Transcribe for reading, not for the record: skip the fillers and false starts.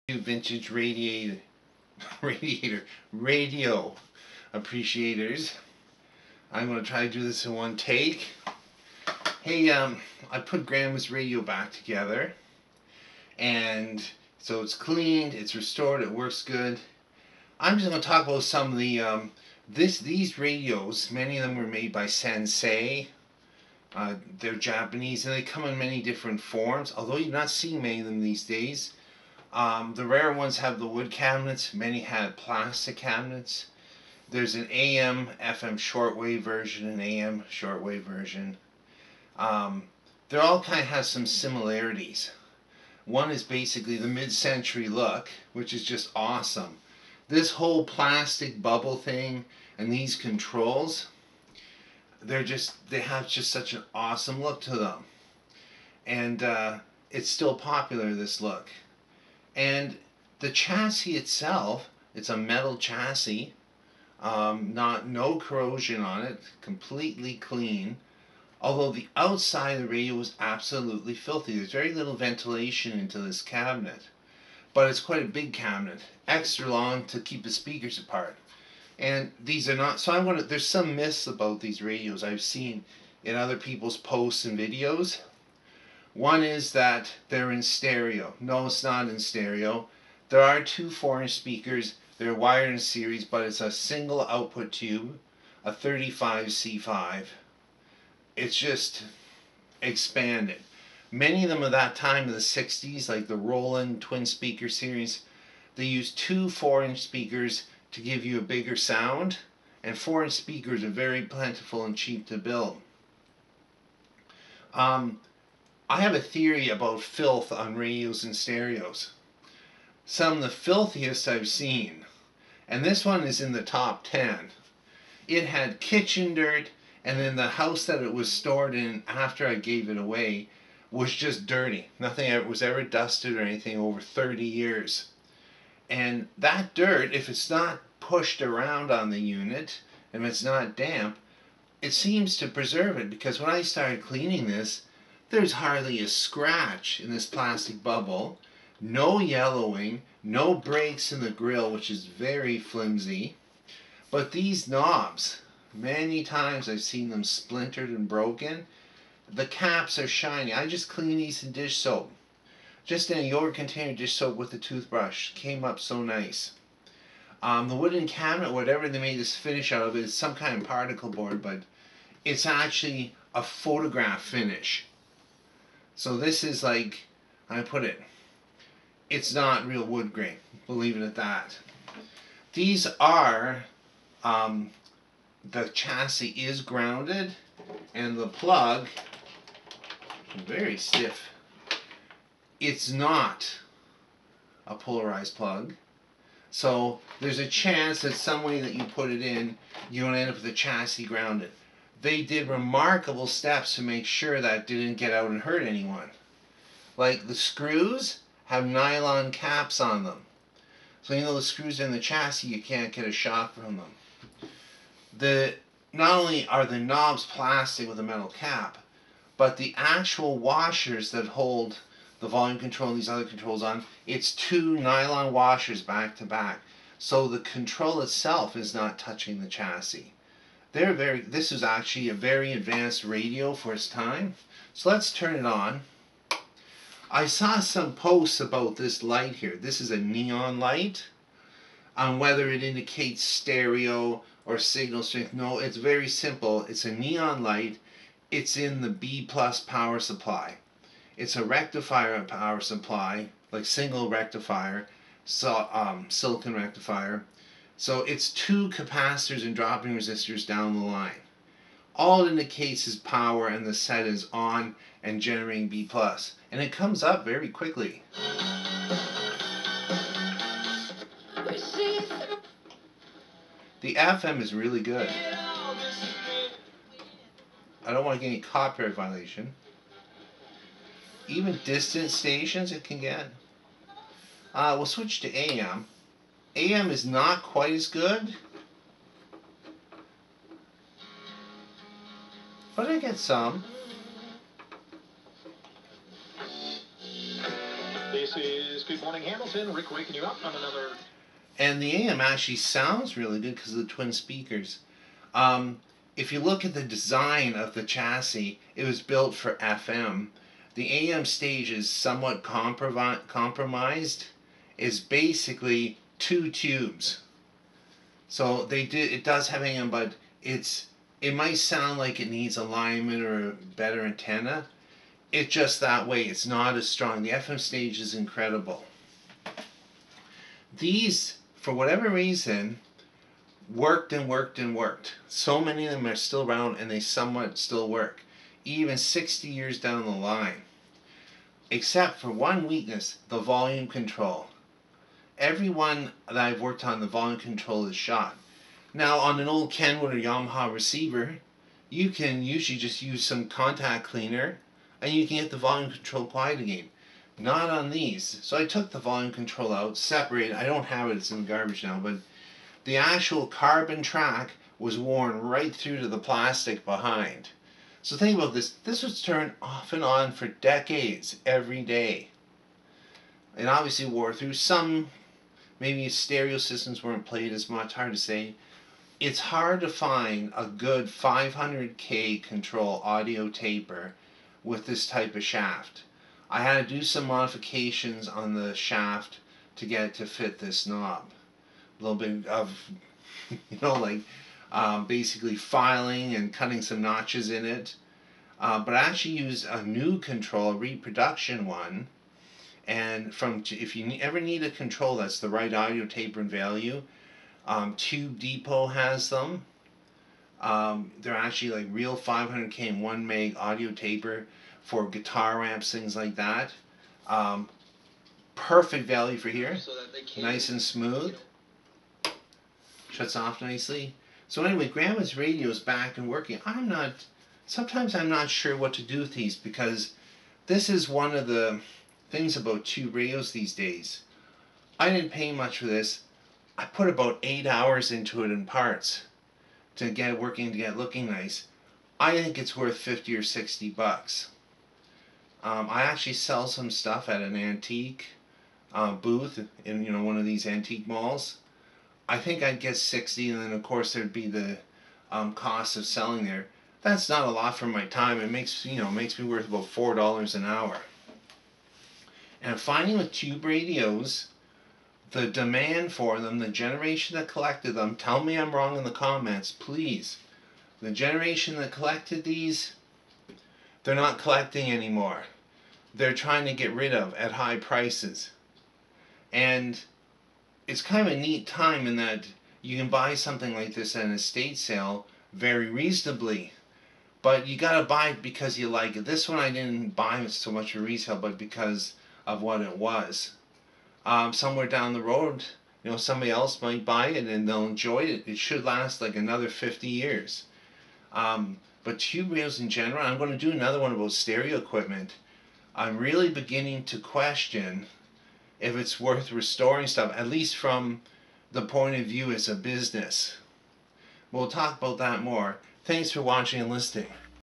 Vintage radio appreciators. I'm going to try to do this in one take. Hey, I put Grandma's radio back together, and so it's cleaned, it's restored, it works good. I'm just going to talk about some of the these radios. Many of them were made by Sensei. They're Japanese, and they come in many different forms. Although you're not seeing many of them these days. The rare ones have the wood cabinets. Many had plastic cabinets. There's an AM, FM shortwave version, an AM shortwave version. They all kind of have some similarities. One is basically the mid-century look, which is just awesome. This whole plastic bubble thing and these controls, they have just such an awesome look to them. And it's still popular, this look. And the chassis itself, it's a metal chassis, no corrosion on it, completely clean. Although the outside of the radio is absolutely filthy. There's very little ventilation into this cabinet. But it's quite a big cabinet, extra long to keep the speakers apart. And these are not, so there's some myths about these radios I've seen in other people's posts and videos. One is that they're in stereo. No, it's not in stereo. There are two 4-inch speakers. They're wired in series, but it's a single output tube, a 35C5. It's just expanded. Many of them of that time in the 60s, like the Roland twin speaker series, they used two 4-inch speakers to give you a bigger sound, and 4-inch speakers are very plentiful and cheap to build. I have a theory about filth on radios and stereos. Some of the filthiest I've seen, and this one is in the top 10. It had kitchen dirt, and then the house that it was stored in after I gave it away was just dirty. Nothing was ever dusted or anything over 30 years. And that dirt, if it's not pushed around on the unit, and if it's not damp, it seems to preserve it, because when I started cleaning this, there's hardly a scratch in this plastic bubble, no yellowing, no breaks in the grill, which is very flimsy. But these knobs, many times I've seen them splintered and broken. The caps are shiny. I just cleaned these in dish soap. Just in a yogurt container dish soap with a toothbrush. Came up so nice. The wooden cabinet, whatever they made this finish out of, is some kind of particle board, but it's actually a photograph finish. So this is like, I put it, it's not real wood grain, believe it at that. These are, the chassis is grounded, and the plug, very stiff. It's not a polarized plug. So there's a chance that some way that you put it in, you're going to end up with the chassis grounded. They did remarkable steps to make sure that didn't get out and hurt anyone. Like the screws have nylon caps on them. So you know the screws in the chassis, you can't get a shock from them. Not only are the knobs plastic with a metal cap, but the actual washers that hold the volume control and these other controls on, it's two nylon washers back to back. So the control itself is not touching the chassis. This is actually a very advanced radio for its time. So let's turn it on. I saw some posts about this light here. This is a neon light. On whether it indicates stereo or signal strength. No, it's very simple. It's a neon light. It's in the B+ power supply. It's a rectifier power supply, like single rectifier, so, silicon rectifier. So it's two capacitors and dropping resistors down the line. All it indicates is power, and the set is on and generating B+. And it comes up very quickly. The FM is really good. I don't want to get any copyright violation. Even distant stations it can get. We'll switch to AM. AM is not quite as good, but I get some. The This is Good Morning Hamilton. Rick waking you up on another... And the AM actually sounds really good because of the twin speakers. If you look at the design of the chassis, it was built for FM. The AM stage is somewhat compromised. It's basically 2 tubes. So it does have AM, but it might sound like it needs alignment or a better antenna. It's just that way. It's not as strong. The FM stage is incredible. These, for whatever reason, worked and worked and worked. So many of them are still around and they somewhat still work, even 60 years down the line. Except for one weakness, the volume control. Every one that I've worked on, the volume control is shot. Now on an old Kenwood or Yamaha receiver, you can usually just use some contact cleaner and you can get the volume control quiet again. Not on these. So I took the volume control out, separated. I don't have it, it's in the garbage now, but the actual carbon track was worn right through to the plastic behind. So think about this. This was turned off and on for decades, every day. It obviously wore through. Some, maybe stereo systems weren't played as much, hard to say. It's hard to find a good 500K control audio taper with this type of shaft. I had to do some modifications on the shaft to get it to fit this knob. A little bit of, basically filing and cutting some notches in it. But I actually used a new control, a reproduction one. And if you ever need a control that's the right audio taper and value, Tube Depot has them. They're actually like real 500K and 1 meg audio taper for guitar amps, things like that. Perfect value for here. So that nice and smooth. Shuts off nicely. So anyway, Grandma's radio is back and working. Sometimes I'm not sure what to do with these because this is one of the things about tube radios these days. I didn't pay much for this. I put about 8 hours into it in parts to get it working, to get it looking nice. I think it's worth 50 or 60 bucks. I actually sell some stuff at an antique booth in one of these antique malls. I think I'd get 60, and then of course there'd be the cost of selling there. That's not a lot for my time. It makes me worth about $4 an hour. And I'm finding with tube radios, the demand for them, the generation that collected them, tell me I'm wrong in the comments, please. The generation that collected these, they're not collecting anymore. They're trying to get rid of at high prices. And it's kind of a neat time in that you can buy something like this at an estate sale very reasonably. But you gotta buy it because you like it. This one I didn't buy it so much for resale, but because of what it was. Somewhere down the road, somebody else might buy it and they'll enjoy it. It should last like another 50 years. But tube radios in general, I'm going to do another one about stereo equipment. I'm really beginning to question if it's worth restoring stuff, at least from the point of view as a business. We'll talk about that more. Thanks for watching and listening.